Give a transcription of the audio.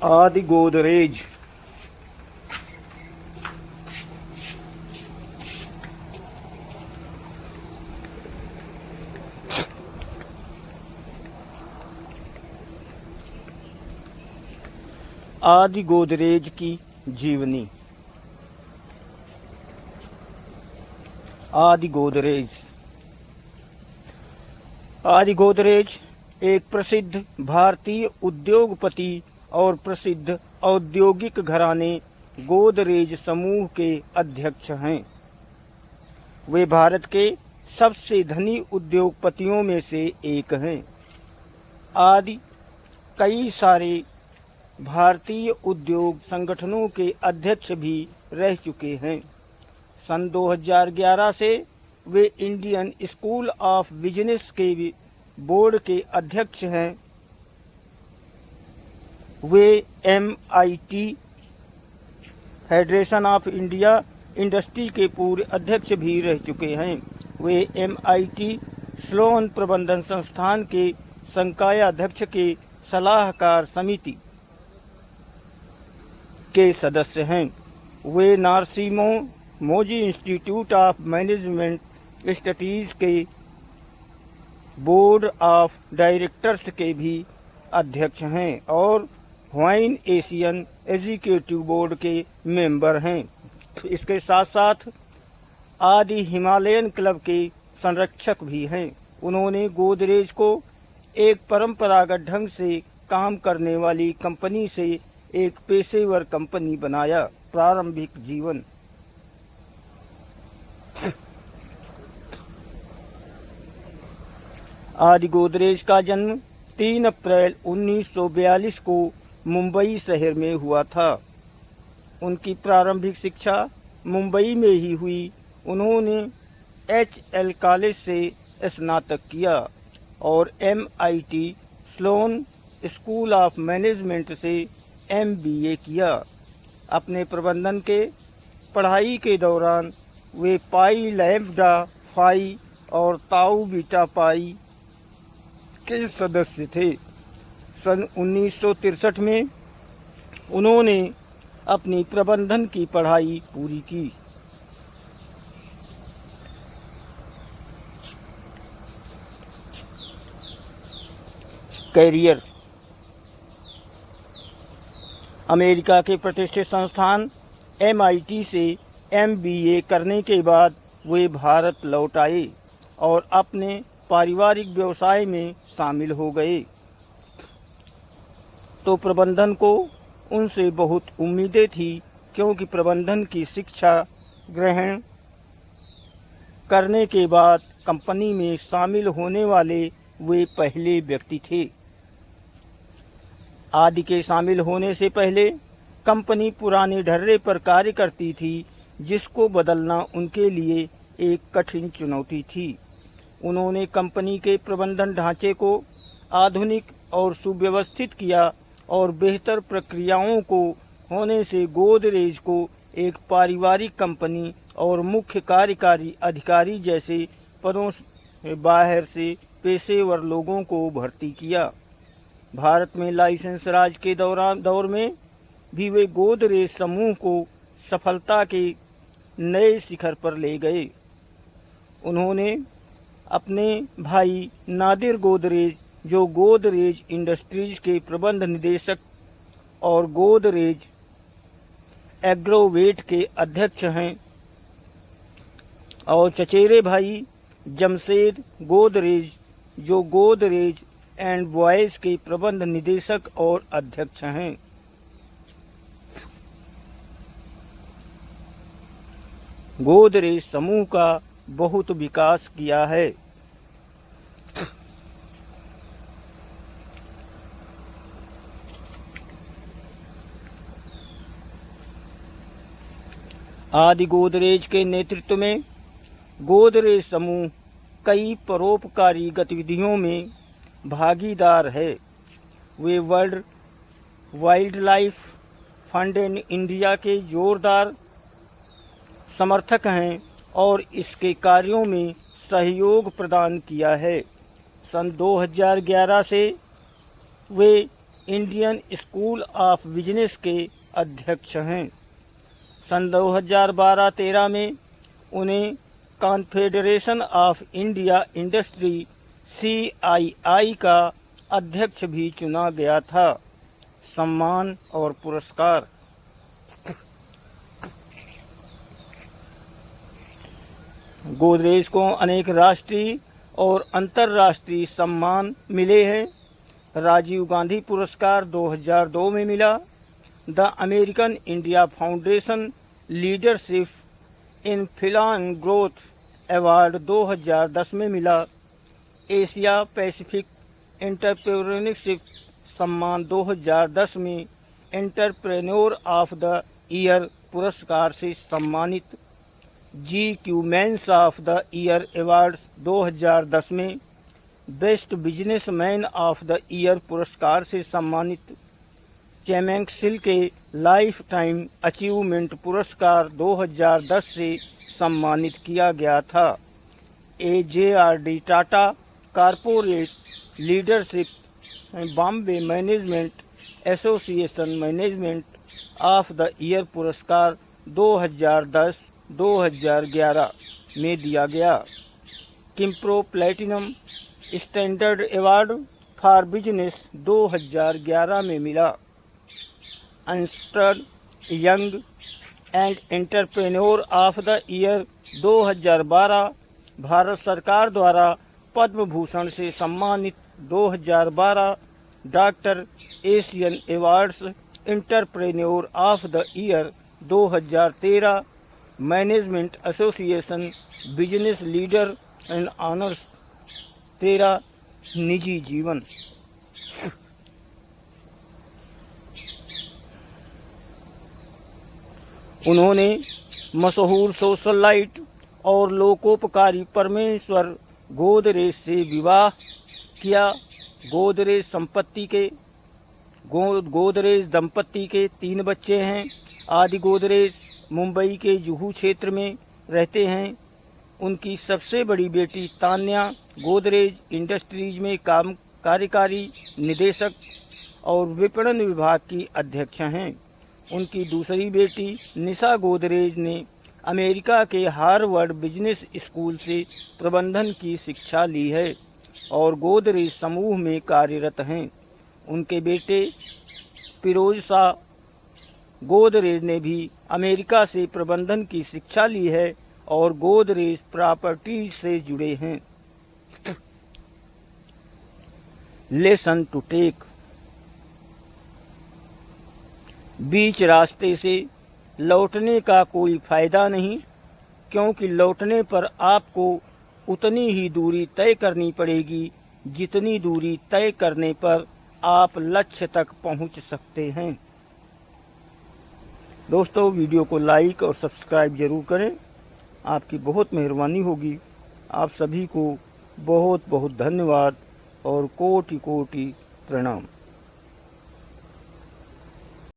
आदि गोदरेज। आदि गोदरेज की जीवनी। आदि गोदरेज। आदि गोदरेज एक प्रसिद्ध भारतीय उद्योगपति और प्रसिद्ध औद्योगिक घराने गोदरेज समूह के अध्यक्ष हैं। वे भारत के सबसे धनी उद्योगपतियों में से एक हैं। आदि कई सारे भारतीय उद्योग संगठनों के अध्यक्ष भी रह चुके हैं। सन 2011 से वे इंडियन स्कूल ऑफ बिजनेस के बोर्ड के अध्यक्ष हैं। वे MIT federation of India industry के पूर्व अध्यक्ष भी रह चुके हैं। वे MIT स्लोन प्रबंधन संस्थान के संकाय अध्यक्ष के सलाहकार समिति के सदस्य हैं। वे नार्सिमो मोजी इंस्टीट्यूट ऑफ मैनेजमेंट स्टडीज़ के बोर्ड ऑफ डायरेक्टर्स के भी अध्यक्ष हैं और ह्वाइन एशियन एजुकेटिव बोर्ड के मेंबर हैं। इसके साथ साथ आदि हिमालयन क्लब के संरक्षक भी हैं। उन्होंने गोदरेज को एक परंपरागत ढंग से काम करने वाली कंपनी से एक पेशेवर कंपनी बनाया। प्रारंभिक जीवन। आदि गोदरेज का जन्म 3 अप्रैल 1942 को मुंबई शहर में हुआ था। उनकी प्रारंभिक शिक्षा मुंबई में ही हुई। उन्होंने HL कॉलेज से स्नातक किया और MIT Sloan school of management से MBA किया। अपने प्रबंधन के पढ़ाई के दौरान वे पाई लैम्ब्डा फाई और ताऊ बीटा पाई के सदस्य थे। सन 1963 में उन्होंने अपनी प्रबंधन की पढ़ाई पूरी की। कैरियर। अमेरिका के प्रतिष्ठित संस्थान MIT से MBA करने के बाद वे भारत लौट आए और अपने पारिवारिक व्यवसाय में शामिल हो गए। तो प्रबंधन को उनसे बहुत उम्मीदें थी, क्योंकि प्रबंधन की शिक्षा ग्रहण करने के बाद कंपनी में शामिल होने वाले वे पहले व्यक्ति थे। आदि के शामिल होने से पहले कंपनी पुराने ढर्रे पर कार्य करती थी, जिसको बदलना उनके लिए एक कठिन चुनौती थी। उन्होंने कंपनी के प्रबंधन ढांचे को आधुनिक और सुव्यवस्थित किया और बेहतर प्रक्रियाओं को होने से गोदरेज को एक पारिवारिक कंपनी और मुख्य कार्यकारी अधिकारी जैसे पदों बाहर से पेशेवर लोगों को भर्ती किया। भारत में लाइसेंस राज के दौर में भी वे गोदरेज समूह को सफलता के नए शिखर पर ले गए। उन्होंने अपने भाई नादिर गोदरेज, जो गोदरेज इंडस्ट्रीज के प्रबंध निदेशक और गोदरेज एग्रोवेट के अध्यक्ष हैं, और चचेरे भाई जमशेद गोदरेज, जो गोदरेज एंड बॉयज़ के प्रबंध निदेशक और अध्यक्ष हैं। गोदरेज समूह का बहुत विकास किया है। आदि गोदरेज के नेतृत्व में गोदरेज समूह कई परोपकारी गतिविधियों में भागीदार है। वे World Wildlife Fund India के जोरदार समर्थक हैं और इसके कार्यों में सहयोग प्रदान किया है। सन 2011 से वे इंडियन स्कूल ऑफ बिजनेस के अध्यक्ष हैं। सन 2012-13 में उन्हें confederation of India industry CII का अध्यक्ष भी चुना गया था। सम्मान और पुरस्कार। गोदरेज को अनेक राष्ट्रीय और अंतर्राष्ट्रीय सम्मान मिले हैं। राजीव गांधी पुरस्कार 2002 में मिला। The American India foundation leadership in फिलान्थ्रोपी award 2010 में मिला। एशिया पैसिफिक एंटरप्रेन्योरशिप सम्मान 2010 में एंटरप्रेन्योर ऑफ द ईयर पुरस्कार से सम्मानित। GQ men's of the year awards 2010 में best businessman of the year पुरस्कार से सम्मानित। चैमेंगसिल के लाइफ टाइम अचीवमेंट पुरस्कार 2010 से सम्मानित किया गया था। AJRD Tata corporate leadership Bombay management association management of the year पुरस्कार 2010-2011 में दिया गया। Kimpro platinum standard award for business 2011 में मिला। Ernst Young and entrepreneur of the year 2012 Bharat सरकार द्वारा पद्म भूषण से सम्मानित। 2012 doctor Asian awards entrepreneur of the year 2013 management association business leader and honours. 13 निजी जीवन। उन्होंने मशहूर सोशलाइट और लोकोपकारी परमेश्वर गोदरेज से विवाह किया। गोदरेज दंपत्ति के 3 बच्चे हैं। आदि गोदरेज मुंबई के जुहू क्षेत्र में रहते हैं। उनकी सबसे बड़ी बेटी तान्या गोदरेज इंडस्ट्रीज में कार्यकारी निदेशक और विपणन विभाग की अध्यक्ष हैं। उनकी दूसरी बेटी निशा गोदरेज ने अमेरिका के हार्वर्ड बिजनेस स्कूल से प्रबंधन की शिक्षा ली है और गोदरेज समूह में कार्यरत हैं। उनके बेटे फिरोज शाह गोदरेज ने भी अमेरिका से प्रबंधन की शिक्षा ली है और गोदरेज प्रॉपर्टीज से जुड़े हैं। Lesson to take. बीच रास्ते से लौटने का कोई फ़ायदा नहीं, क्योंकि लौटने पर आपको उतनी ही दूरी तय करनी पड़ेगी जितनी दूरी तय करने पर आप लक्ष्य तक पहुंच सकते हैं। दोस्तों, वीडियो को लाइक और सब्सक्राइब ज़रूर करें, आपकी बहुत मेहरबानी होगी। आप सभी को बहुत बहुत धन्यवाद और कोटि कोटि प्रणाम।